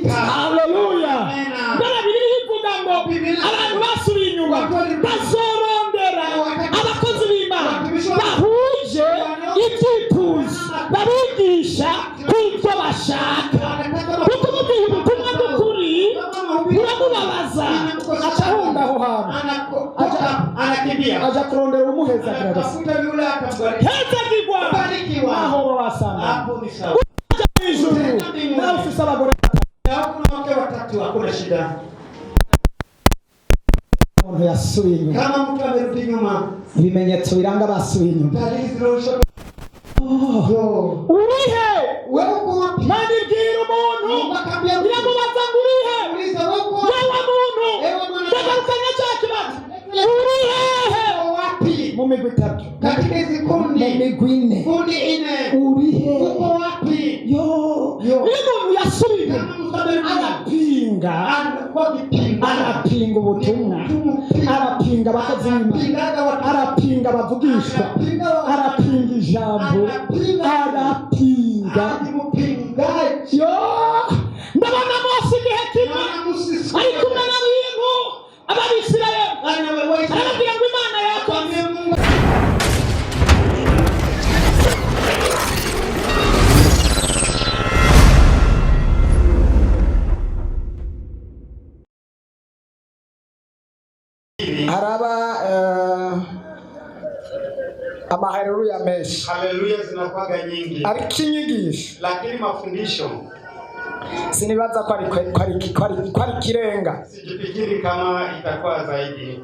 Haleluya. Ndara biri hivuga ngo abantu basubiye inyuma bazorondera abakozi b'Imana bahuje ibyifuzo babigisha kw'ibyo bashaka. Kuko mugihe ubutumwa bw'ukuri buramubabaza acahunda aho hantu anakimbia aja kurondera umuheza kiragasa heza kigwa aho wasanga ijuru na ufisa abagore batatu akora shida. Umuntu yasubiye inyuma, kama mtu amerudi nyuma, ibimenyetso biranga basubiye inyuma. Urihe wewe uko wapi? Mani bwira umuntu biramubaza ngo urihe wewe muntu ndagarukanya cyakibati urihe wapi mu migwi itatu katika hizi kundi mu migwi ine urihe uko wapi yo umuntu yasubiye arapinga ubutumwa, arapinga abakozi b'Imana, arapinga abavugishwa, arapinga ijambo, arapinga yo ndabona Mose igihe kimwe ari kumwe n'abintu ab'Abisirayeli arababwira ngo Imana yakoze haraba amahaleluya menshi. Haleluya zinakuwaga nyingi, ariko inyigisho lakini mafundisho sinibaza ko ari kirenga. Sijifikiri kama itakuwa zaidi.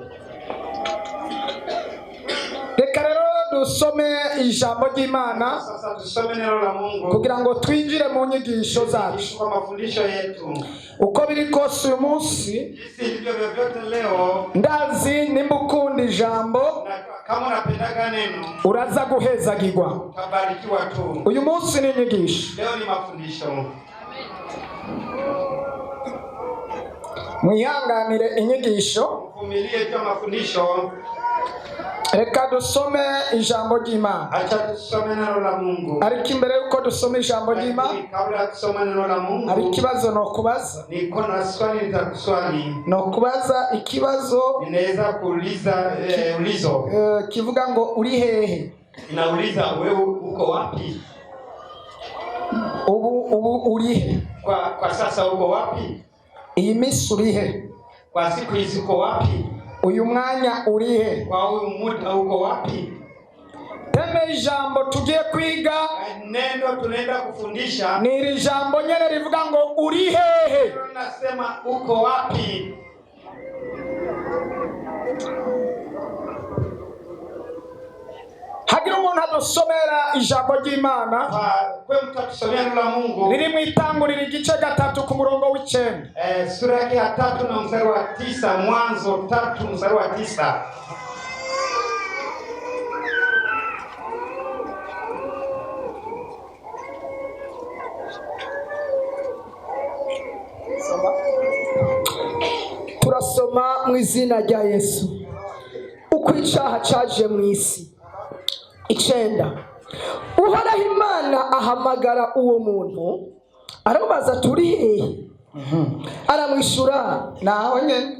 Reka rero dusome ijambo ry'Imana. Sasa tusome neno la Mungu kugira ngo twinjire mu nyigisho zacu. Kwa mafundisho yetu uko biri kose uyu munsi, jinsi ilivyo vyovyote leo, ndazi nimba ukunda ijambo, kama unapendaga neno, uraza guhezagirwa. utabarikiwa tu. Uyu munsi ni inyigisho, leo ni mafundisho. mwihanganire inyigisho, vumilie kwa mafundisho. Reka dusome ijambo ry'Imana. Acha tusome neno la Mungu. Ariko imbere yuko dusome ijambo ry'Imana, kabla tusome neno la Mungu, hari ikibazo no kubaza. Niko na swali nitakuswali. No kubaza ikibazo ninaweza kuuliza ulizo. Kivuga ngo uri hehe? Inauliza wewe uko wapi? Ubu uri he? Kwa sasa uko wapi? Iyi minsi uri he? Kwa siku hizi uko wapi? Uyu mwanya uri he? Kwa huyu muda uko wapi? Teme ijambo tugiye kwiga, neno tunaenda kufundisha, ni iri jambo nyene rivuga ngo uri hehe? Tunasema uko wapi? Hagira umuntu adusomera ijambo ry'Imana. Kwa mtatusomea neno la Mungu. Riri mu Itanguriro igice 3 ku murongo w'9. Sura yake ya 3 na mstari wa 9, Mwanzo 3 mstari wa 9. Turasoma mu izina rya Yesu. Uko icyaha cyaje mu isi. 9. Uhoraho Imana ahamagara uwo muntu, aramubaza turi hehe? Aramwishura nawe nyene.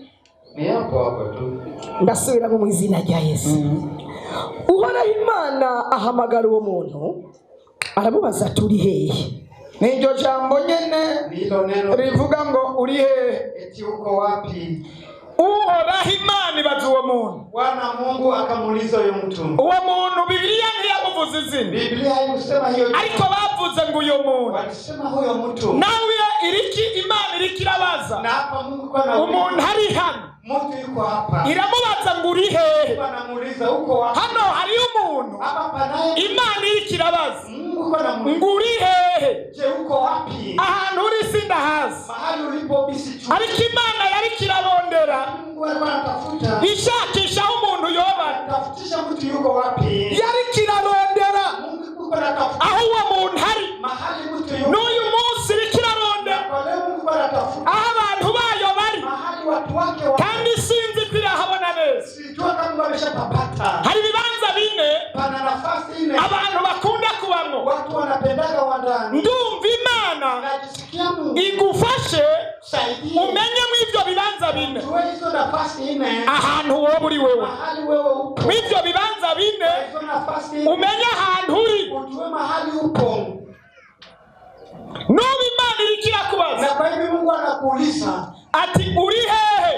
Ni hapo tu. Ndasubira mu izina rya Yesu. Uhoraho Imana ahamagara uwo muntu, aramubaza turi hehe? Niryo jambo nyene rivuga ngo uri hehe? Eti uko wapi? Uhoraho Imana ibaza uwo muntu. Bwana Mungu akamuuliza uyo mtu. Uwo muntu Biblia ntiyamuvuze izina. Biblia haisema hiyo. Ariko bavuze ngo uyo muntu. Walisema huyo mtu. Nawe iriki Imana irikirabaza. Na hapa Mungu kwa na umuntu hari hano. Mtu yuko hapa. Iramubaza ngo uri hehe? Banamuuliza uko wapi? Hano hari umuntu. Hapa panaye. Imana irikirabaza. Mungu kwa na ngo uri hehe? Je, uko wapi? Ahantu uri sindahazi. Mahali ulipo bisi. Ariko Imana yarikirarondera. Mungu anatafuta. Ishakisha umuntu yoba. Tafutisha mtu yuko wapi? Yarikirarondera. Mungu anatafuta. Aho uwo muntu hari. Mahali mtu yuko. N'uyu munsi irikirarondera. Mungu anatafuta. Aho abantu bayo bari. Mahali watu wake wa. Kandi sinzi kwirahabona neza. Sijua kama wameshapapata. Hari ibibanza bine. Pana nafasi ine. Abantu bakunda kubamo. Watu wanapendaga wa ndani. Ndumva Imana. Najisikia Mungu igufashe umenye mw'ivyo bibanza bine ahantu wowe uri wewe, mw'ivyo bibanza bine umenye ahantu uri. Nubu Imana iriko irakubaza ati uri hehe?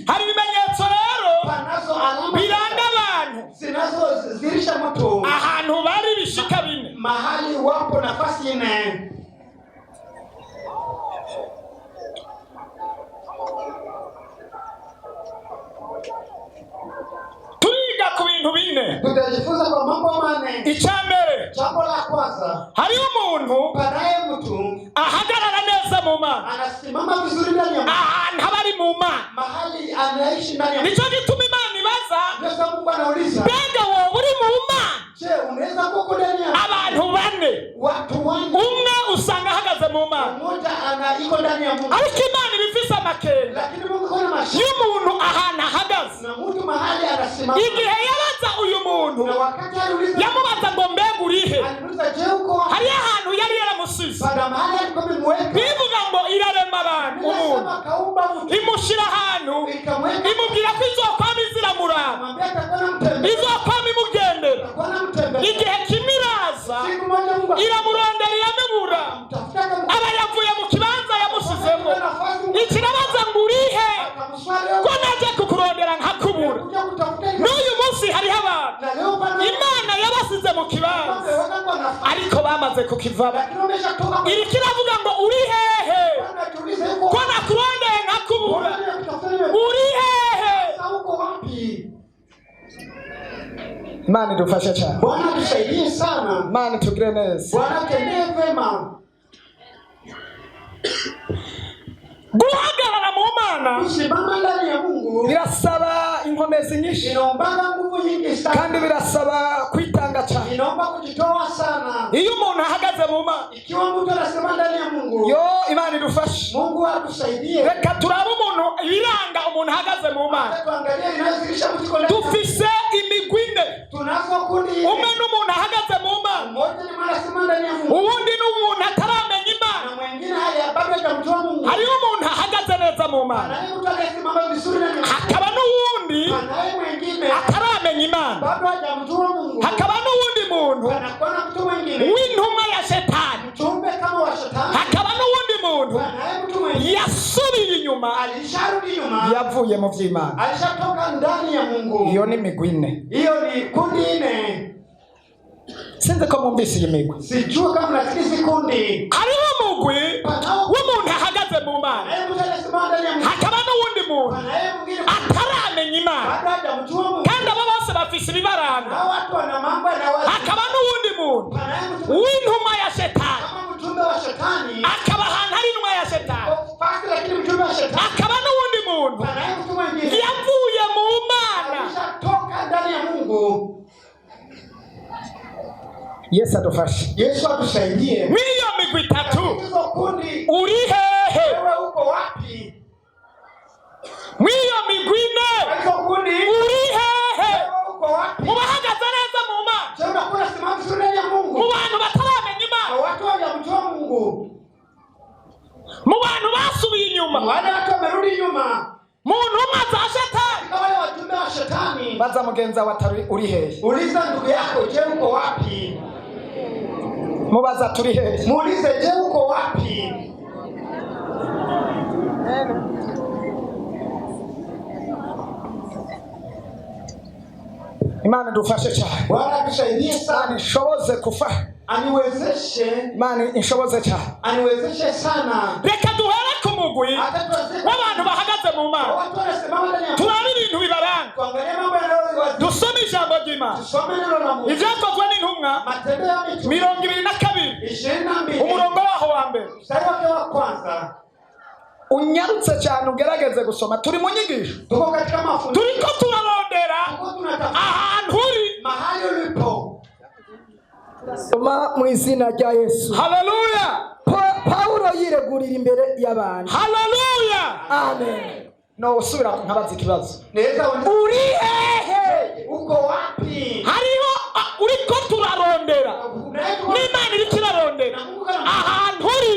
Hari ibimenyetso rero biranga abantu ahantu bari bishika bine. Mahali wapo nafasi ine. Turiga ku bintu bine. Tutajifunza kwa mambo mane. Icambere, jambo la kwanza, hariho umuntu ahagarara neza mu Mana, anasimama vizuri ndani ya Mungu, ahantu abari mu Mana, mahali anaishi ndani ya Mungu. Nico gituma Imana ibaza, Ndio Mungu anauliza, mbega wowe uri mu Mana? Je, unaweza kuko ndani ya abantu bane, watu wanne, umwe usanga ahagaze mu Mana, mmoja iko ndani ya Mungu, ariko Imana ibifise amakenga, lakini Mungu kuna mashaka y'umuntu ahantu ahagaze. na mtu mahali anasimama. Igihe yabaza uyu muntu, Na wakati aliuliza, yamubaza ngo mbega urihe? aliuliza je uko wapi? Hari ahantu yari yaramusize, Bada mahali alikuwa amemweka. bivuga ngo irarema abantu, umuntu Kaumba mtu, imushira ahantu, ikamweka, imubwira ko izokwama iziramuraba, amwambia atakuwa na mtembea, izokwama imugendera. atakuwa na mtembea. Igihe kimiraza Siku moja Mungu iramurondera iramubura, akamtafuta aba yavuye mu kibanza yamusizemo. Ikirabaza ngo urihe? Ko naje kukurondera nkakubura. N'uyu munsi hariho abantu Imana yabasize mu kibanza ariko bamaze kukivamo. Iri kiravuga ngo uri hehe? Ko nakurondeye nkakubura, uri hehe? Imana idufashe cyane. Bwana tusaidie sana. Imana itugire neza. Bwana tendee vema. Guhagarara mu Mana Kusimama ndani ya Mungu birasaba inkomezi nyinshi, inaomba nguvu nyingi sana, kandi birasaba kwitanga cyane. inaomba kujitoa sana. Iyo umuntu ahagaze mu Mana, Ikiwa mtu anasema ndani ya Mungu, yo Imana idufashe. Mungu atusaidie. Reka turabe umuntu ibiranga umuntu ahagaze mu Mana. Tuangalie inayozilisha mtu kwa ndani. Dufise imigwi ine. Tunazo kundi. Umwe n'umuntu ahagaze mu Mana, Mmoja ni mwana anasema ndani ya Mungu, uwundi n'umuntu ataramenya Imana. na mwingine bado hajamjua Mungu. Hariho umuntu ahagaze neza mu Mana, Anaye mtu anayesimama vizuri ndani ya Mungu. hakaba n'uwundi Anaye mwingine ataramenya Imana, bado hajamjua Mungu. hakaba n'uwundi muntu Anakuwa na mtu mwingine w'intumwa ya Shetani, mjumbe kama wa Shetani. hakaba n'uwundi muntu Anaye mtu mwingine yasubiye inyuma, alisharudi nyuma, yavuye mu vy'Imana. alishatoka ndani ya Mungu. Iyo ni migwi ine. Hiyo ni kundi ine. Sinzi ko mwumvise iyi migwi. Sijui kama nasikia kundi. Hariho umugwi w'umuntu ahagaze mu Mana, Anaye mtu anayesimama ndani ya Mungu. hakaba n'uwundi muntu Anaye mwingine ataramenya Imana, bado hajamjua Mungu. kandi abo bose bafise ibibaranga. Hao watu wana mambo na watu. Hakaba n'uwundi muntu Anaye mtu w'intumwa ya Shetani, kama mjumbe wa Shetani. akaba ahantu hari intumwa ya Shetani, Basi lakini mjumbe wa Shetani. hakaba n'uwundi muntu Anaye mtu mwingine yavuye mu Mana. alishatoka ndani ya Mungu. Yesu adufashe. Yesu atusaidie. Mw'iyo migwi itatu Hizo kundi, uri hehe? wewe uko wapi? Mw'iyo migwi ine Hizo kundi, uri hehe? wewe uko wapi? Mu bahagaze neza mu Mana, Je, unakuwa unasimama vizuri ndani ya mu Mungu? bantu bataramenya Imana, Na watu hawajamjua Mungu. mu bantu basubiye inyuma, Wale watu wamerudi nyuma. mu ntumwa za Shetani. Kama wale wajumbe wa Shetani. Baza mugenza watari uri hehe? Uliza ndugu yako, je, uko wapi? Mubaza turi hehe? Muulize, je, uko wapi? Imana idufashe cyane. Bwana tusaidie Imana sana. ishoboze kufa. Aniwezeshe, Imana ishoboze cyane. aniwezeshe sana. Reka duhere ku mugwi Hata tuanze w'abantu bahagaze mu Mana, watu wanasimama ndani ya Mungu. turabe ibintu bibaranga, Tuangalie mambo yanayowazi. dusome ijambo ry'Imana. Tusome neno la Mungu. Ivyakozwe n'intumwa Matendo ya Mitume 22 22 umurongo waho wa mbere. mstari wake wa kwanza. Unyarutse cyane ugerageze gusoma, turi mu nyigisho, Tuko katika mafundisho. turiko turarondera Tuko tunatafuta ahantu uri. mahali ulipo. Soma mu izina rya Yesu. Haleluya, Paulo yiregurira imbere y'abantu. haleluya. Amen. No usubira nkabaza ikibazo, Naweza uliza, uri hehe? uko wapi? Hariho uriko turarondera kurondera n'Imana iri kirarondera ahantu uri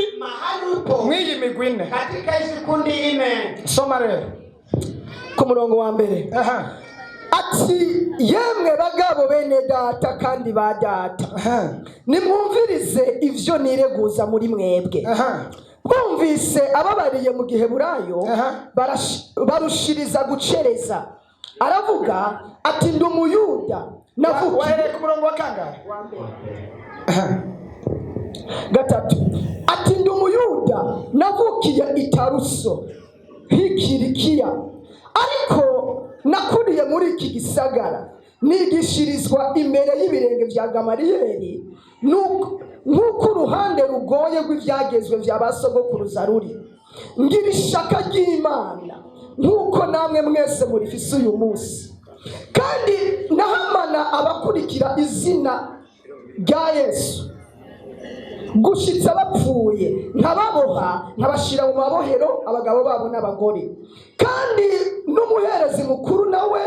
mw'iyi migwi ine katika hizi kundi ine. soma rero ku murongo wa mbere ati yemwe bagabo bene data kandi ba data nimwumvirize ivyo nireguza muri mwebwe. Bumvise ababariye mu Giheburayo barushiriza gucereza. Aravuga ati ndi umuyuda wahereye ku murongo wa kangahe? gatatu ati ndi umuyuda navukiye i Taruso h'Ikilikiya, ariko nakuriye muri iki gisagara nigishirizwa imbere y'ibirenge vya Gamaliyeli nk'uko uruhande rugoye rw'ivyagezwe vya basogokuruza ruri. Ngira ishaka ry'Imana nk'uko namwe mwese murifise uyu munsi, kandi nahamana abakurikira izina rya Yesu gushitsa bapfuye, nkababoha nkabashira mu mabohero abagabo babo n'abagore. Kandi n'umuherezi mukuru nawe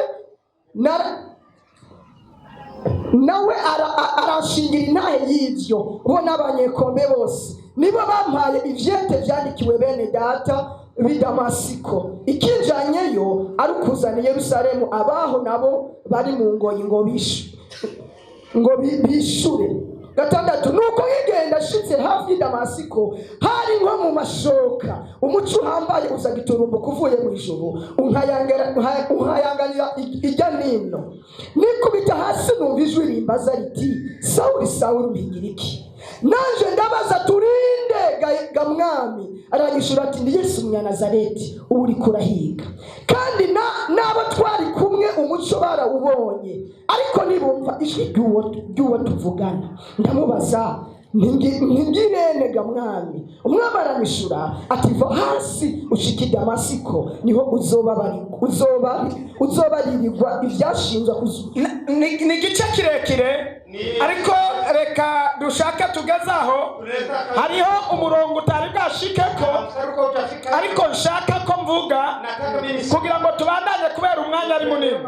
arashingira intahe y'ivyo bo n'abanyekombe bose. Nibo bampaye ivyete vyandikiwe bene data b'i Damasiko, ikinjanyeyo ari ukuzana i Yerusalemu abaho nabo bari mu ngoyi ngo bishure. Gatandatu nuko ngigenda shitse hafi y'i Damasiko hari nko mu mashoka umuco uhambaye uza giturumbuka uvuye mu ijuru unkayanganira ijya nino. Nikubita hasi numva ijwi rimbaza riti Sawuli Sawuli umpingira iki? Nanje ndabaza turinde ga mwami. Aranyishura ati ndi Yesu Umunyanazareti ubu uriko urahiga. Kandi nabo twari kumwe umuco barawubonye, ariko nibumva ijwi ry'uwo tuvugana. Ndamubaza ntingirene ga mwami. Umwami aranyishura ati va hasi ushika i Damasiko, niho uzobaririrwa ivyashinzwe ni gice kirekire, ariko reka dushaka tugezaho. Hariho umurongo utari bwashikeko, ariko nshaka ko mvuga kugira ngo tubandanye kubera umwanya ari munini.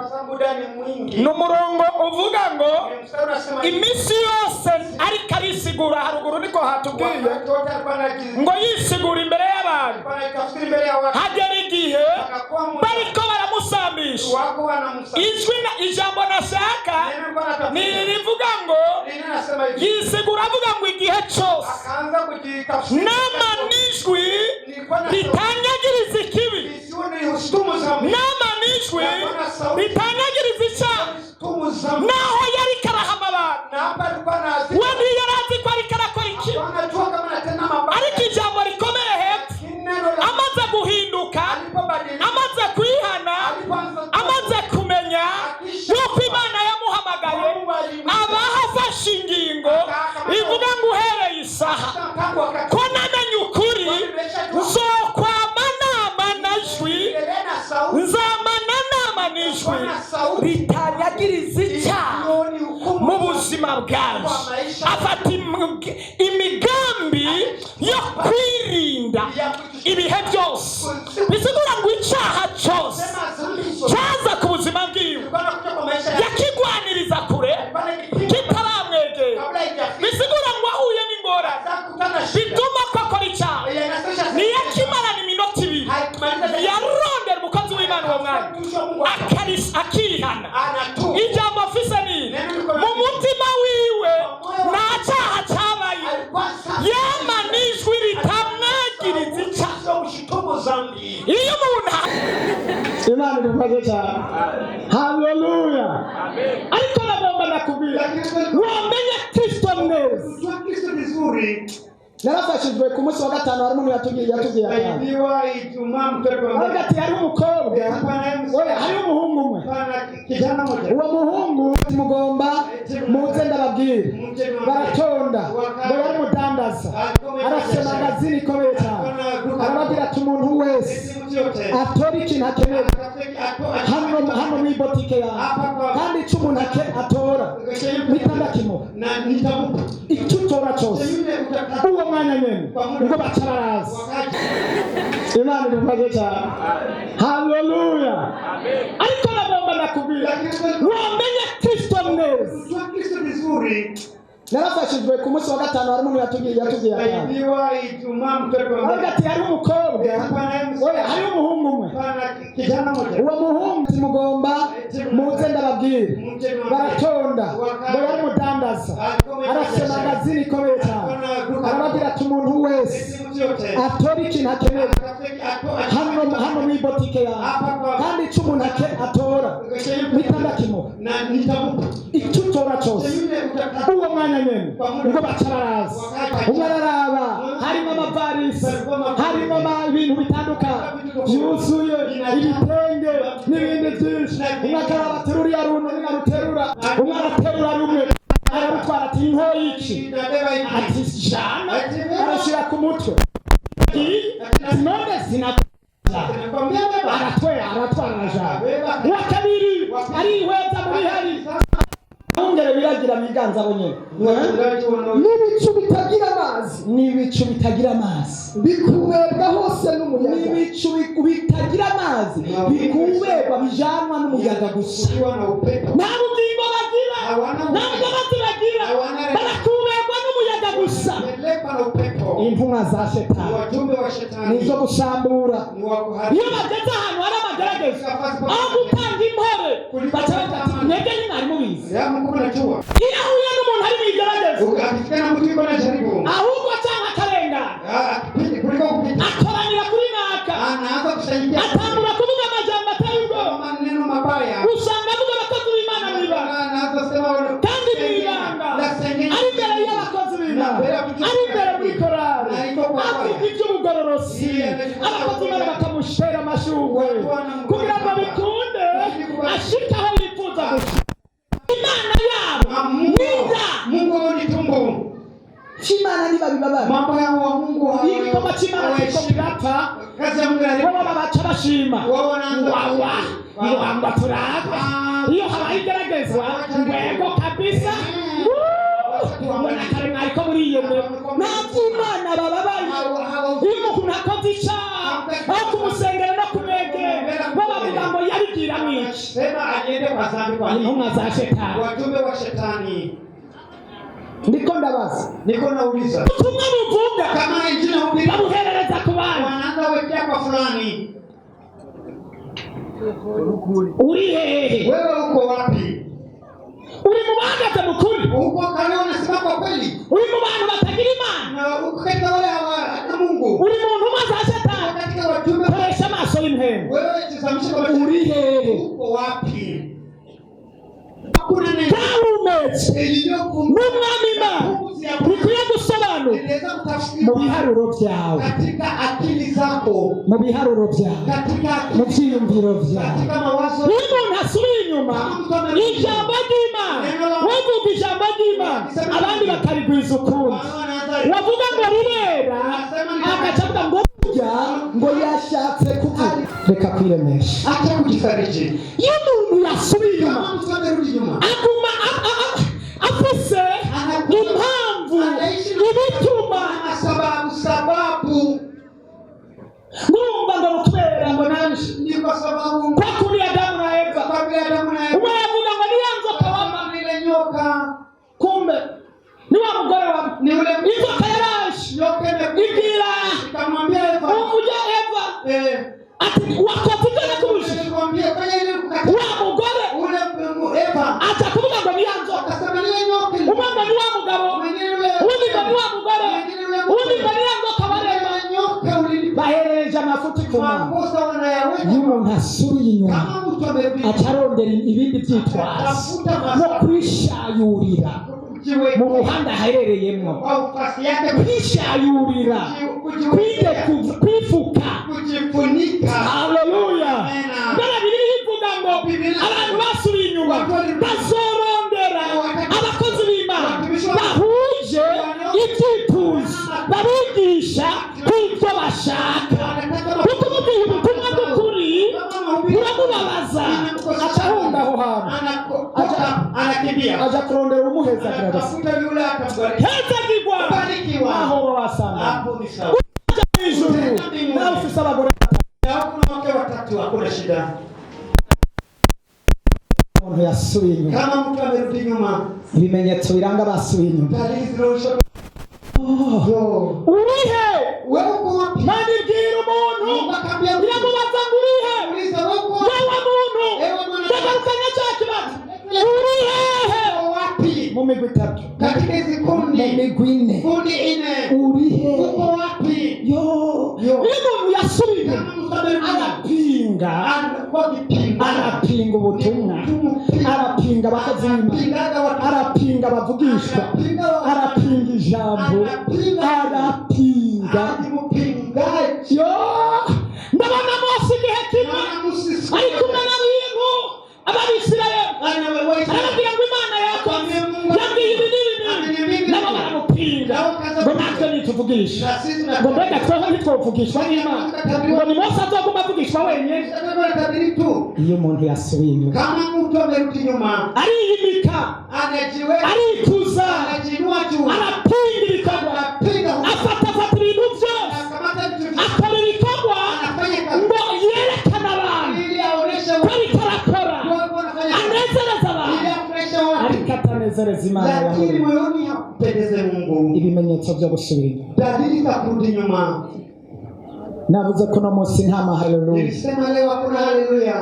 Ni umurongo uvuga ngo imisi yose ariko arisigura haruguru, niko hatubwiye ngo yisigura imbere y'abantu. Hagera igihe bariko baramusambisha, ijambo nashaka ni rivuga ngo yisigura avuga ngo igihe cyose n'amanijwi ritanyagiriza ikibi, n'amanijwi ritanyagiriza icyaha, naho yari karahama abantu we ntiyarazi ko ariko arakora ikibi. Ariko ijambo rikomeye hepfo, amaze guhinduka, amaze kwihana, amaze kumenya yuko Imana yamuhamagaye, abaho afashe ingingo ivuga ngo uhereye isaha ko namenye ukuri, nzokwama n'amanajwi, nzamana n'amanijwi ritanyagiriza icyaha mu buzima bwacu. Afata imigambi yo kwirinda ibihe byose, bisigura ngo icyaha cyose cyaza ku buzima bwiwe yakigwaniriza kure kitaramwegera. Bisigura ngo ahuye n'ingorane bituma ko akora icyaha, niyakimarana iminota ibiri yarondera umukozi w'Imana uwo mwanya akihana. Ijambo afise ni mu mutima wiwe nta cyaha cyabaye, yamanijwe ritamwagiriza icyaha. Iyo umuntu Imana idufashe cyane. Haleluya. Ariko nagomba nakubwira wamenye Kristo neza. Narafashijwe ku munsi wa gatanu, harimo umuntu yatubwiye hagati hari umukobwa, hari umuhungu umwe. Uwo muhungu mugomba muze ndababwira, baratonda ngo yari mudandaza, arasema magazini ikomeye cyane. Arababwira ati umuntu wese atora ikintu akeneye hano muri botike yawe, kandi icyo umuntu atora nitandakimo icyo utora cyose uwo mwanya nyene ubwo bacaraza. Imana idufashe cyane. Haleluya. Ariko nagomba nakubwira wamenye Kristo neza. narafashijwe ku munsi wa gatanu hari umuntu yatubwiye Saidiwa Ijumaa mtoto wa Mungu ati hari umukobwa oya hari umuhungu umwe kijana mmoja uwo muhungu mugomba muze ndababwire baratonda ngo yari mudandaza arafite magazini ikomeye cyane arababwira ati umuntu wese atora ikintu akeneye hano mu ibotike yawe kandi icyo umuntu atora nitandakimo icyo utora cyose uwo mwanya nyene ngo bacaraza umwe araraba harimo amavarisi harimo ibintu bitandukanye byuzuye ibitenge n'ibindi byinshi umwe akaraba aterura runo n'aruterura umwe araterura rumwe ararutwara ati inkoyi iki ati jana arashyira ku mutwe none aratwara arajana uwa kabiri arihweza muri hari ungere biragira miganza abonye n'ibicu bitagira amazi bikubebwa hose n'umuyaga n'ibicu bitagira amazi bikubebwa bijanwa n'umuyaga gusa nta bugingo bagira nta bw'abati bagira barakubebwa n'umuyaga gusa intumwa za shetani nizo gusambura iyo bageze ahantu hari amagerageza aho gutanga impore baca bati mwebwe ntimwari mubizi iyo ahuye n'umuntu ari mw'igerageza ahubwo cyangwa akarengana akoranira kuri naka atangura kuvuga amajambo atari ubwo usanga avuga abakozi b'Imana mw'ibanga kandi mw'ibanga ari imbere y'abakozi b'Imana ari imbere muri korali avuga iby'ubugororosi abakozi b'Imana bakamushera amashurwe kugira ngo bikunde ashike aho yifuza gusa Imana yabo Mungu ni tumbo Chimana ni babibaba mambo yao wa Mungu hivi kama chimana kiko birapfa kazi ya Mungu wao babaca bashima ngo turaba iyo habayigeragezwa ngwego kabisa mbona kare mwariko muri iyo Imana bababaye iyo umuntu akoze icyaha aho kumusengera no kumwegera babavuga ngo yabigira mwici sema agende kwa zambi kwa intumwa za shetani wajumbe wa shetani niko ndabaza niko nauliza ubutumwa buvuga kama injili hubiri babuherereza ku bantu wanaanza wekea kwa fulani uri hehe wewe uko wapi uri mu bahagaze mukuri uko kale unasema kwa kweli uri mu bantu batagira Imana na uko katika wale hawana Mungu uri mu ntumwa za shetani katika wajumbe koresha amaso y'imhemu wewe tizamisha kwa uri hehe uko wapi n'umwami Imana bikwiye gusobanura mu biharuro byawe mu biharuro byawe mu byiyumviro byawe iyo umuntu asubiye inyuma ijambo ry'Imana wavuga ijambo ry'Imana abandi bakarigwiza ukundi wavuga ngo rirera agaca avuga ngo burya ngo yashatse kuvuga reka kwiremesha aca kugifarije iyo umuntu yasubiye inyuma aguma afise impamvu ibituma sababu ngumva ngo kubera ngo nanje niko sababu kwa kuri Adamu na Eva umwe yavuga ngo ni yanzoka wama ile nyoka kumbe ni wa mugore wa ni ule inzoka yaraje ibwira ikamwambia Eva umujya Eva ati wakotugana kurusha nikwambia fanya ile wa mugore ule Eva atakuvuga ngo ni yanzoka sema ni nyoka umwana ni wa mugabo undi ni wa mugore undi ni yanzoka barema nyoka bahereje amafuti ku makosa wanayaweka y'umuntu asubiye inyuma atarondera ibindi byitwaza no kwishayurira mu ruhande aherereyemo kwishayurira kwifuka kujifunika haleluya mbere Bibiliya ivuga ngo abantu basubiye inyuma bazorondera abakozi b'Imana bahuje ibyifuzo babigisha kw'ibyo bashaka kuko mugihe ubutumwa bw'ukuri buramubabaza acahunga aho hantu anakimbia aja kurondera umuheza hezagirwa mahoro wasanga hapo ni sawa ijuru na ufisa abagore hakuna wake watatu hakuna shida umuntu yasubiye inyuma, kama mtu amerudi nyuma, ibimenyetso biranga basubiye inyuma. dalili zinaonyesha urihe wewe uko wapi? mani bwira umuntu biramubaza ngo urihe Uliza uko yewe muntu ndagarukanya cya kibazo urihehe wapi? Mu migwi itatu, Katika hizi mu kundi migwi ine, kundi ine urihe uko wapi? yo iyo umuntu yasubiye Kama mtu amerudi arapinga, anakuwa kipinga, arapinga ubutumwa, arapinga abakozi b'Imana, pingaga watu, arapinga abavugishwa, arapinga ijambo, arapinga mpingaji. yo ndabona Mose igihe kimwe ari kumwe n'abintu ababisirayeli arababwira ngo Imana yako yabwiye ibi n'ibi nabo baramupinga ngo natwe nituvugisha ngo mbega tweho ntitwovugishwa n'Imana ngo ni Mose azoguma avugishwa wenyine. iyo umuntu yasubiye inyuma, Kama mtu amerudi nyuma, ariyimika anajiweka, arikuza anajinua juu, arapinga ibikorwa anapiga afata ibintu byose anakamata vitu vyote, akora ibikorwa anafanya kazi ngo yerekane abantu ili aoneshe ko ariko arakora watu wanafanya kazi anezereza ili abantu. afurahishe watu, ariko atanezereza Imana lakini yamuremye. moyoni hakupendeze Mungu. Ibimenyetso byo gusubira inyuma, Dalili za kurudi nyuma. navuze ko uno munsi nta mahaleluya. Nilisema leo hakuna haleluya.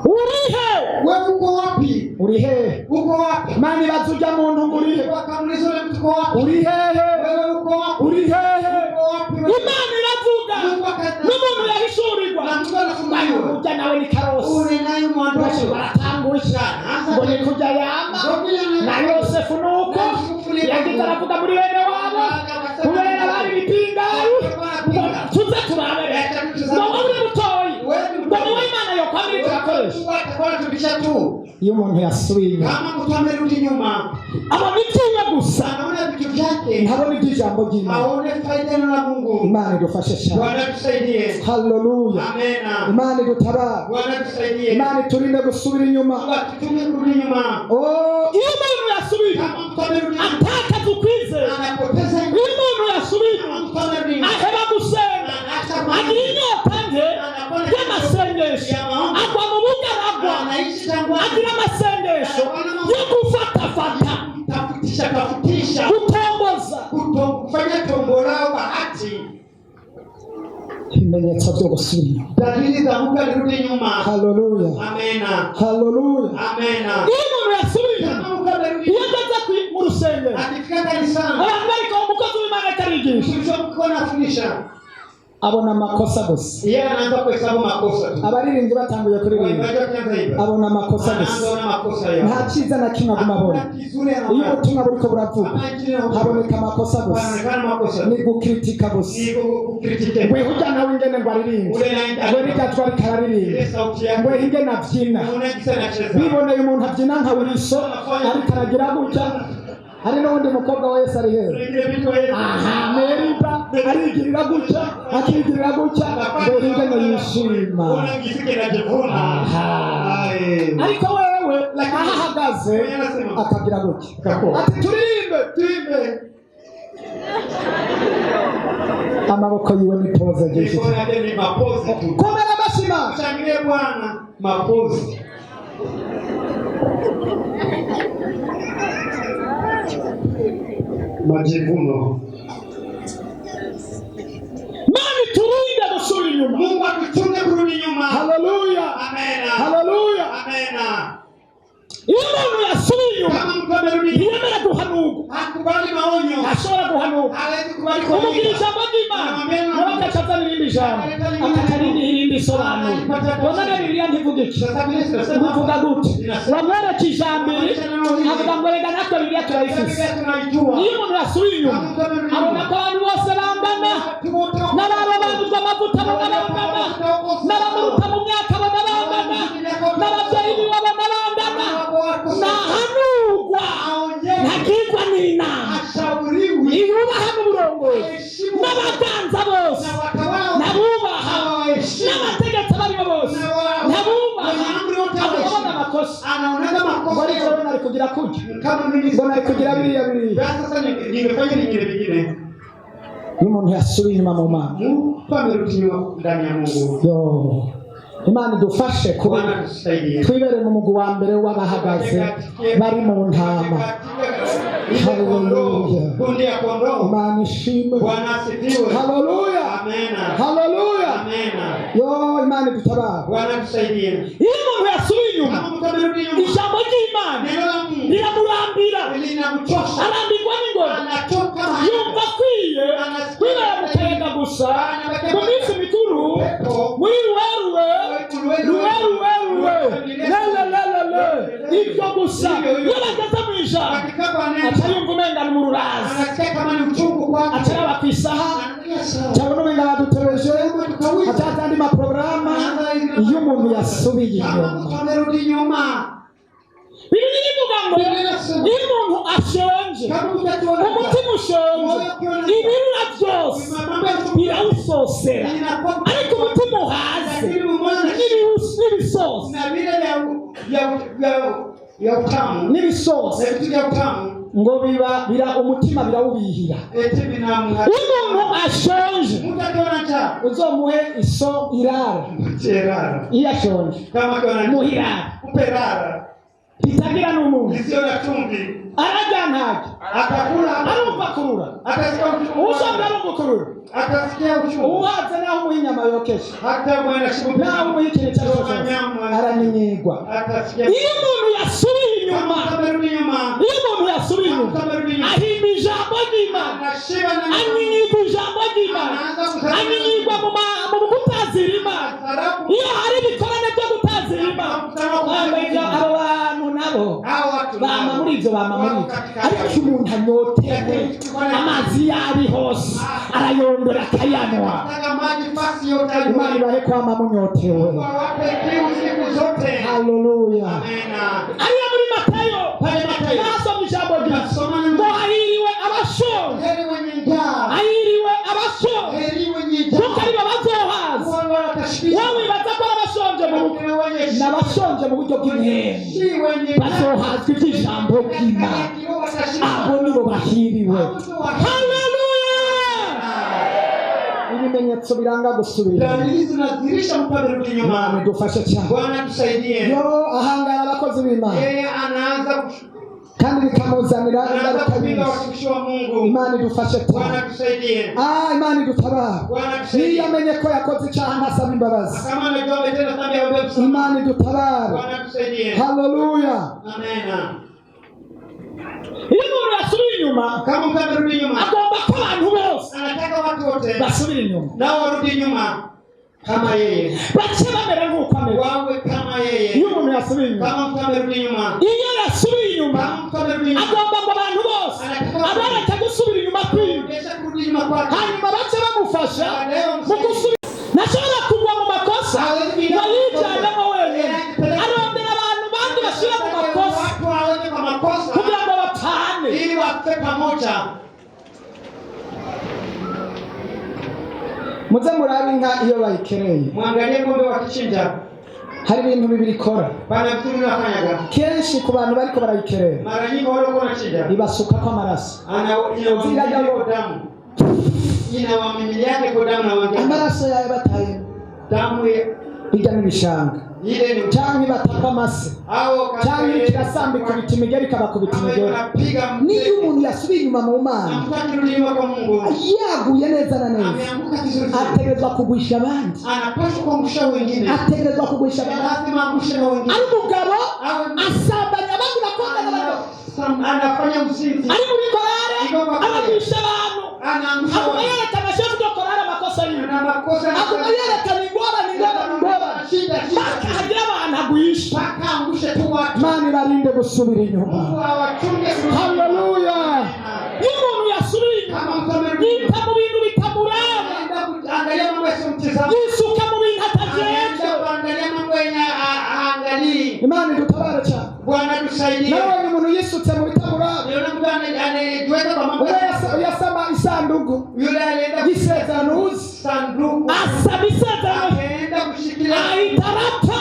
urihe Wewe uko wapi? uri hehe? Uko wapi? Mani bazuja muntu ngo uri hehe? Wakamuliza ule mtu uko wapi? Uri hehe? Wewe uko wapi? Uri hehe? Uko wapi wewe? Imana iravuga n'umuntu yahishurirwa Na mtu anafunguliwa. burya nawe ni karosi Ule naye mwandoshi. baratangusha ngo ni kujya yama na Yosefu nuko yagize aravuga muri bene wabo kubera bari bipingayi ngo tuze turabere ngo wowe uri mutoyi ngo niwe Imana yo kwamira turakoresha. Watakuwa tubisha tu. Iyo umuntu yasubiye inyuma, Kama mtu amerudi nyuma, abona ibyuya gusa anaona vitu vyake, ntabona iby'ijambo ry'Imana. aone faida na Mungu. Imana idufashe cyane. Bwana tusaidie. Haleluya. Amena. Imana idutabara. Bwana tusaidie. Imana iturinde gusubira inyuma. Tutumie kurudi nyuma. Oh, iyo umuntu yasubiye Kama mtu amerudi nyuma, atakaza ukwizera. anapoteza iyo umuntu yasubiye Kama mtu amerudi nyuma, aheba gusenga agira inyota nke y'amasengesho agwa mu bugaragwa anaishi tangu agira amasengesho yo gufatafata tafutisha gutomboza kufanya tombola bahati. ibimenyetso byo gusubira inyuma. Dalili za mtu alirudi nyuma. Haleluya. Amena. Haleluya. Amena. iyo umuntu yasubiye Kama mtu amerudi iyo ageze mu rusengero akifika kanisani, abantu bariko umukozi w'Imana akarigisha mtu anafundisha, Abona amakosa gusa. yeye anaanza kuhesabu makosa tu. Abaririmbyi batanguye kuririmba, Waimbaji wakianza hivyo, abona amakosa anaanza gusa. kuona makosa yao. Nta cyiza na kimwe aguma abona. Hakuna kizuri Iyo anaona. ubutumwa buriko buravuga, haboneka amakosa gusa, Wanaonekana makosa. ni gukritika gusa. Ni kukritike. Ngwe hujya nawe ingene ngo aririmbe, ngwe rijya ariko araririmba, Ile sauti yake. ngwe ingene abyina, Unaona kisa anacheza. biboneye umuntu abyina nka Wilso ariko aragira gutya. Hari n'undi mukobwa wa Yesu ari heza, Ile vitu wewe. aha Meriba arigirira gutya akigirira gutya, ngwe ingene yishima. Unajisikia unajivuna. Aha. Ai. Ariko wewe aho ahagaze akagira gutya ati turirimbe, amaboko yiwe ni poza jeje. Mikono yake ni mapozi tu. Komera amashyi. Shangilie Bwana, mapozi. Majivuno. Mani turinde gusubira inyuma. Mungu atuchunge kurudi nyuma. Haleluya. Amena. Haleluya. Amena. iyo umuntu yasubiye inyuma Kama mtu amerudi, ntiyemera guhanurwa hakubali maonyo. ashobora guhanurwa Hawezi kubali umubwira kuongea. ijambo ry'Imana nawe agacaza n'irindi jambo akatarindi irindi sobanuro wazana Bibiliya ntivuga iki Sasa Biblia inasema bivuga gute wamwereka ijambo iri avuga ngo rega natwe Bibiliya turayifise. Biblia tunaijua. iyo umuntu yasubiye inyuma abona ko abantu bose bangana n'ababa banduzwa amavuta bona bangana n'abamuruta mu myaka bona bangana n'ababyeyi biwe bona bangana nahanurwa ntakigwa n'inama Ashauriwi. iyubaha n'uburongozi n'abaganza bose nabubaha n'abategetsi abaribo bose nabubaha ababona amakosa Anaonaga makosa. Ngo ariko we nari kugira kutya, Kama mimi ngo nari kugira biriya. sasa nimefanya vingine. Iyo umuntu yasubiye inyuma mu Mana, Mungu amerudi nyuma ndani ya Mungu. yo Imana idufashe kuba twibere mu mugwi wa mbere w'abahagaze bari mu ntama. Haleluya. Imana ishimwe. Haleluya. Haleluya. Yo Imana idutabara. Iyo umuntu yasubiye inyuma ijambo ry'Imana riramurambira arambirwa n'ingoma yumva akwiye kwibera mu kayaga gusa mu minsi mikuru muri ruweruwe ibyo gusa iyo bageze mu ijambo aca yumva umenga ni mu rurazi aca yaba ku isaha cyangwa umenga badutebeje aca atandi maporogaramu. Iyo umuntu yasubiye inyuma Bibiliya ivuga ngo iyo umuntu ashonje umutima ushonje ibirura byose birawusosera ariko umutima uhaze n'ibisosi ngo bira umutima birawubihira. Iyo umuntu ashonje uzomuhe iso irara iyo ashonje muhirara itagira n'umuntu arajya ntacyo arumva kurura ushobora arumva kurura uhaze naho umuha inyama yokeje naho umuha ikintu cyose araninyigwa. Iyo umuntu yasubiye inyuma ahimba ijambo ry'Imana anyinyigwa ijambo ry'Imana anyinyigwa mu gutazira Imana. Iyo hari ibikorane byo gutazira Imana abo bantu nabo bama muri ibyo ariko umuntu anyotewe amazi yari hose arayondora akayanywa. Imana ibahe kwama munyotewe. Haleluya. Ariya muri Matayo nasoma ijambo ngo hahiriwe abashonje kuko ari bo bazohaza. Wowe wibaza ko abashonje n'abashonje mu buryo bw'imihembe bazohazwa iby'ijambo ry'Imana, abo nibo bahiriwe. Haleluya. Ibimenyetso biranga gusubira Imana idufashe cyane. Yo ahangara abakozi b'Imana kandi bikamuzanira ingaruka nyinshi. Imana idufashe cyane. Imana idutabara. Niyo amenye ko yakoze icyaha ntasaba imbabazi, Imana idutabara. Haleluya. Iyo umuntu yasubiye inyuma agomba ko abantu bose basubira inyuma kama yeye, bache bamera nk'uko ameze. Wawe kama yeye. Iyo umuntu yasubiye inyuma, kama mtamerudi nyuma. Iyo yasubiye inyuma, agomba ngo abantu bose abareka gusubira inyuma kwiwe, hanyuma bace bamufasha mu gusubira. Nashobora kugwa mu makosa yayijyanamo wenyine, arondera abantu bandi bashyira mu makosa kugira ngo bapfane ili wafe pamoja. Muze murabe inka iyo bayikereye, mwangalie ng'ombe wakichinja, hari ibintu bibiri ikora. Bana vitu vinafanyaga kenshi ku bantu bariko barayikerera, mara nyingi wale wanachinja ibasuka kwa amaraso, inawamimilia kwa damu, inawamimiliake kwa damu na wangalia amaraso yawe bataye damu bijya n'ibishanga cyangwa bataka amase cyangwa kirasambika ibiti imigeri ikabakubita imigeri. Niyo umuntu yasubiye inyuma mu Mana yaguye neza na neza, ategerezwa kugwisha abandi, ategerezwa kugwisha abandi. Ari umugabo asambanya abandi bakundana nabo, anafanya uzinzi, ari muri korale abagwisha abantu, akaba yerekana shefu do korale amakosa yiwe, akaba yerekana ingorane mpaka hagira abantu agwisha, mpaka angushe tu watu. Mana ibarinde gusubira inyuma. Haleluya. Iyo umuntu yasubiye inyuma yita mu bintu bitamuraba, yisuka mu bintu atagenze. Imana idutabare cyane. Bwana tusaidie. Nawe umuntu yisutse mu bitamuraba, yasama isanduku y'isezerano, asaba isezerano, ayitarapfa,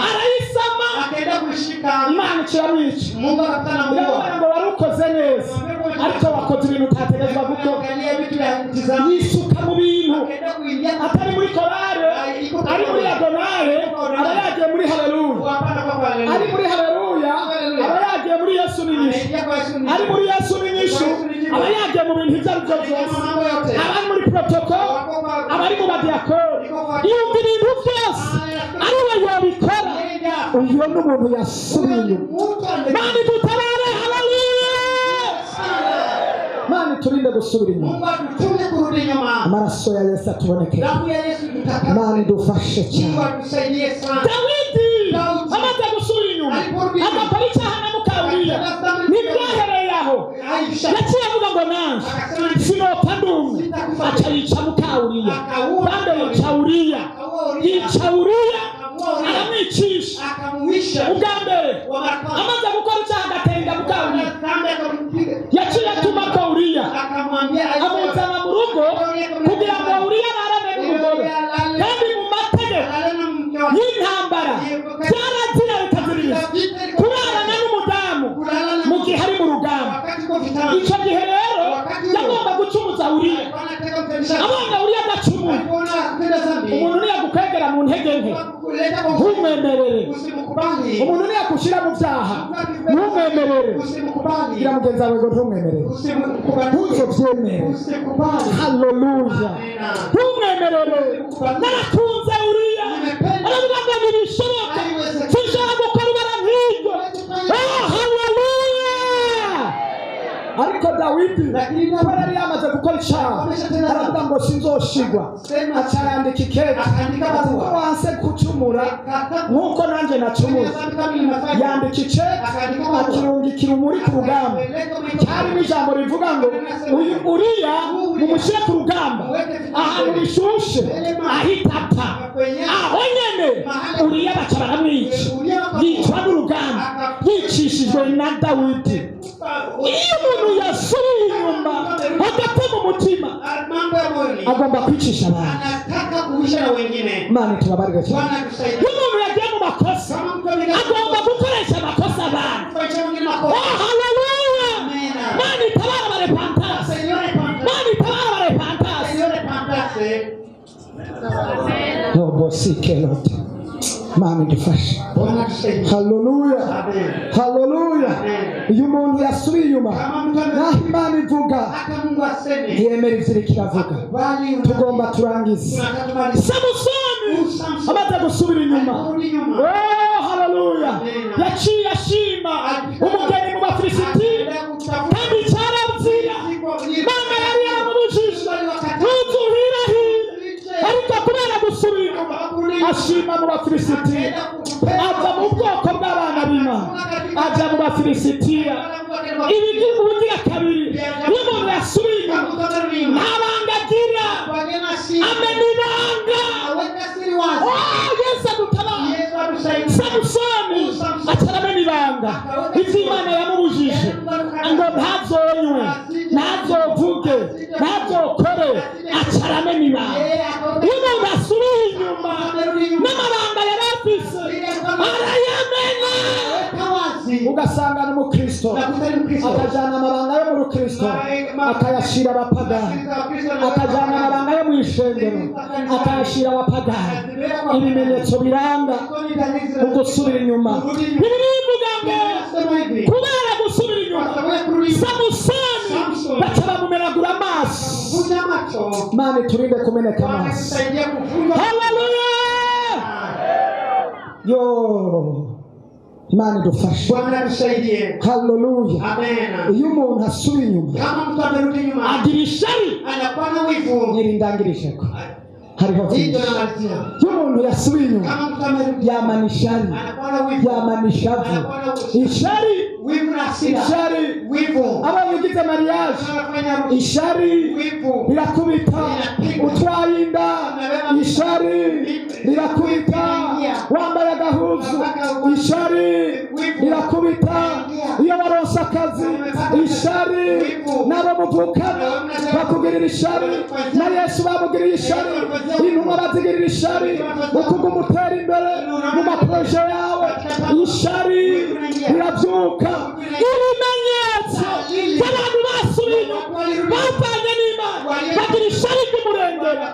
arayisama, Imana ikiramwica. Mungu akapatana Mungu ngo warukoze neza, ariko wakoze ibintu utategerezwa gukora. Yisuka mu bintu atari muri korale, ari muri ubwenge mu bintu ibyo ari byo byose, abari muri protocol, abari mu badiyakoni, yumva ibintu byose ari we yabikora. uyu ni umuntu yasubiye inyuma. Mani dutabare, haleluya. Mani turinde gusubira inyuma. Amaraso ya Yesu atuboneke. Mani dufashe cyane. Dawidi amaze gusubira inyuma agakora icyaha na Mukawuriya, ntibyahereye aho, yaciye avuga ngo nanjye sinopfa ndumwe, aca yica Mukawuriya. Bande yica Uriya aramwicisha. Ubwa mbere amaze gukora icyaha agatenda Mukawuriya, yaciye atuma ko Uriya amuzana mu rugo kugira ngo Uriya ararane n'umugore. Kandi mu mategeko y'intambara byarazira bikaziririza kurarana n'umudamu mu gihe ari mu rugamba. Icyo gihe rero yagomba gucumuza Uriya. Abonye Uriya adacumuye, umuntu niyagukwegera mu ntege nke ntumwemerere, umuntu niyagushyira mu byaha ntumwemerere. Gira mugenzi wawe ngo ntumwemerere, ntuzobyemere. Haleluya. ntumwemerere. Narakunze Uriya, aravuga ngo ntibishoboka, sinshobora gukora ibara nk'iryo. Haleluya. Ariko Dawidi kubera yari yamaze gukora icyaha, aravuga ngo sinzoshigwa. Aca yandika ikete ati ngo wanse gucumura nk'uko nanjye nacumuye. Yandika ikete akirungikira umuri ku rugamba. Cyarimo ijambo rivuga ngo uyu Uriya mumushyire ku rugamba ahantu bishushe ahita apfa. Aho nyene Uriya baca baramwica, yicwa n'urugamba yicishijwe na Dawidi. Iyo umuntu yasubiye inyuma agapfa mu mutima agomba kwicisha abantu. Imana itubabarire cyane. Iyo umuntu yagiye mu makosa agomba gukoresha amakosa abantu. Haleluya. Imana itabara abarepantasi, Imana itabara abarepantasi. Nobosikeloti. Mani dufashe. Haleluya. Haleluya. Iyo umuntu yasubiye inyuma naho Imana ivuga yemera ivyo kiravuga, tugomba turangiza. Samusoni amaze gusubira inyuma, oh haleluya, yaciye ashima umugeni mu Bafilisiti kandi cyarabzira. Imana yari yaramubujije ntuzuhirahire, ariko kubera gusubira inyuma ashima mu Bafilisiti, ava mu bwoko bw'abana b'Imana aja mu Bafilisitiya. Ibi ni ubugira kabiri iyo umuntu yasubiye inyuma nta banga agira, amena ibanga. Yesu adutabara. Samusoni acaramena ibanga ivyo Imana yamubujije ngo ntazonywe, ntazovuge, ntazokore, acaramena ibanga. Iyo umuntu asubiye inyuma n'amabanga yari afise arayamena. Ugasanga n'umukristo akajana amabanga yo mu rukristo akayashira abapagani, akajana amabanga yo mu ishengero akayashira abapagani. Ibimenyetso biranga ugusubira inyuma. Bibiliya ivuga ngo kubera gusubira inyuma Samusoni baca bamumenagura amaso. Mani turinde kumeneka amaso. Haleluya. Yo Imana idufashe. Haleluya. Iyo umuntu asubiye inyuma agira ishari, nyirindangirisheko hariho byinshi. Iyo umuntu yasubiye inyuma yamana ishari, yamana ishavu. Ishari abonye ugize mariage, ishari rirakubita. Utwaye inda, ishari rirakubita. Wambaye agahuzu, ishari rirakubita. Iyo waronse akazi, ishari. Nabo muvukana bakugirira ishari, na Yesu bamugiriye ishari. Intumwa bazigirira ishari ukuguma utera imbere mu maproje yawe. Ishari rirabyuka. Ibimenyetso by'abantu basubiye inyuma bavanye n'Imana bagira ishari ry'umurengera.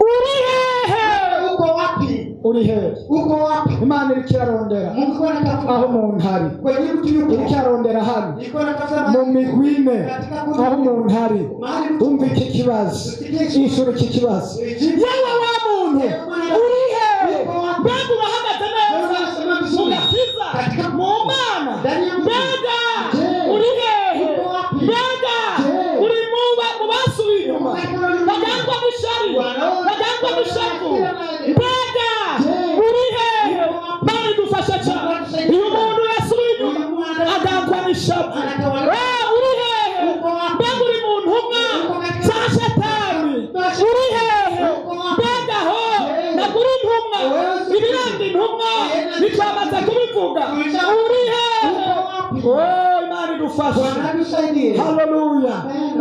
Uri hehe? uri he? Uko wapi? Imana iriko irarondera Mungu anatafuta aho umuntu ari, kwenye mtu yuko. iriko irarondera hano Iko anatafuta mu migwi ine aho umuntu ari. Umva iki kibazo, ishuri iki kibazo. yewe wa muntu uri he? mbega urahagaze neza mu gakiza mu Mana? mbega uri hehe? mbega uri mu basubiye inyuma bagangwa n'ishari bagangwa n'ishavu? mbega uri hehe? Mana idufashe cyane. iyo umuntu yasubiye inyuma agangwa n'ishavu, uri hehe? mbega uri mu ntumwa za Shetani? uri hehe? mbega ho nagura intumwa ibiranga intumwa bitwamaze kubivuga. uri hehe? Imana idufashe. Haleluya.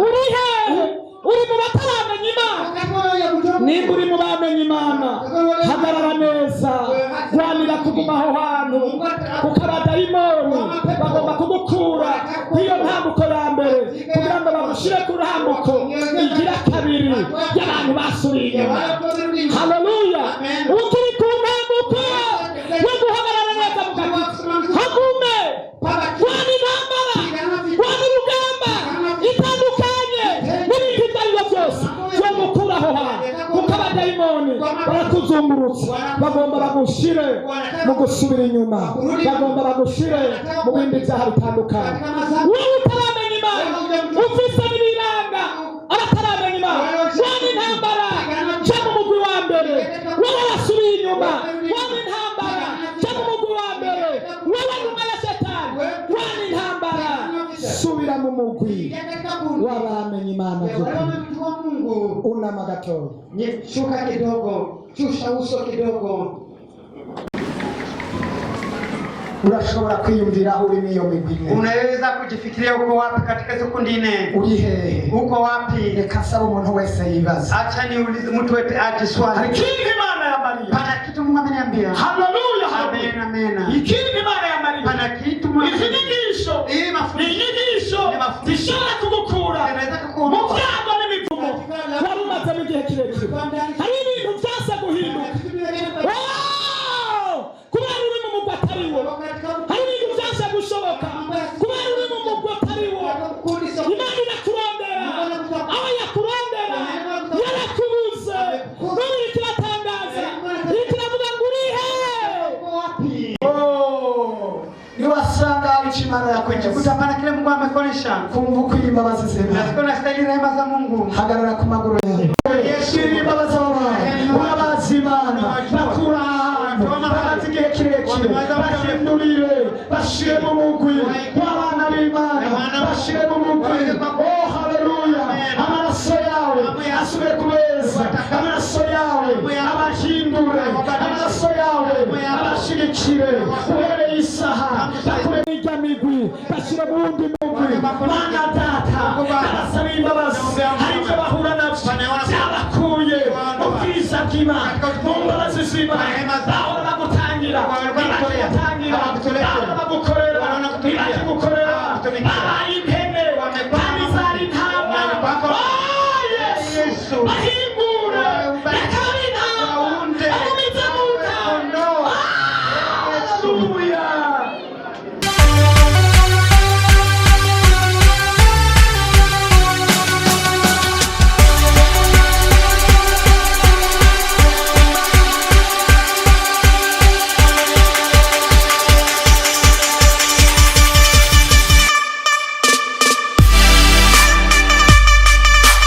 uri hehe? uri mu bataramenya Imana? nimba uri mu bamenye Imana, hagarara neza, rwanira kuguma aho hantu, kuko abadayimoni bagomba kugukura kw'iyo ntambuko ya mbere kugira ngo bagushyire ku ntambuko igira kabiri y'abantu basubiye inyuma. Haleluya. ukiri ku ntambuko yo guhagarara neza mu gakiza, hagume rwana intambara, rwana urugamba itandukanye n'ibintu ibyo ari byo byose byo gukura aho hantu, kuko abadayimoni barakuzungurutse, bagomba bagushyire mu gusubira inyuma, bagomba bagushyire mu bindi byaha bitandukanye. wowe utaramenya Imana, ufise n'ibiranga abataramenya Imana, rwana intambara, jya mu mugwi wa mbere, wowe wasubiye inyuma, rwana intambara, jya mu mugwi wa mbere, wowe ntumwa ya Shetani, rwana intambara, Subira mu mugwi w'abamenye Imana by'ukuri. Unama gatoya. Shuka kidogo, shusha uso kidogo. Urashobora kwiyumvira aho uri n'iyo migwi ine. Unaweza kujifikiria uko wapi katika hizo kundi nne? Uri hehe? Uko wapi? Reka saba umuntu wese yibaza. Acha niulize mtu wetu aje swali. ikindi Imana yamariye. Pana kitu Mungu ameniambia. Haleluya. Amen, amen. ikindi Imana yamariye. Pana kitu Mungu. izi nyigisho Hii mafuta. ni inyigisho zishobora kugukura Inaweza mu kukuondoa. byago n'imivumo wari umazemo igihe kirekire. hari ibintu byase guhinduka kubera uri mu mugwi atari wo. hari ibintu byase gushoboka kubera uri mu mugwi atari wo. Imana irakurondera, aho yakurondera yarakubuze. none iriko iratangaza, iriko iravuga ngo uri hehe? Niwasanga hari icyo Imana yakwejeje. Utapana kile Mungu amekuonesha. Kumva uko imbabazi zema. Unasikia unastahili rehema za Mungu. Hagarara ku maguru yawe. Shira imbabazi z'abantu. Urabazi Imana. Bakura ahantu. Bamaze igihe kirekire. Bahindurire. Bashire mu mugwi w'abana b'Imana. Bashire mu mugwi. Oh, haleluya. Amaraso yawe asubire kubeza. Amaraso yawe abahindure. Amaraso yawe abashigikire. Uhereye isaha bakure n'ijya migwi. Bashire mu wundi mugwi. Mana data abasaba imbabazi. Hari ibyo bahura nabyo byabakuye mu bwiza bw'Imana, mu mbabazi z'Imana.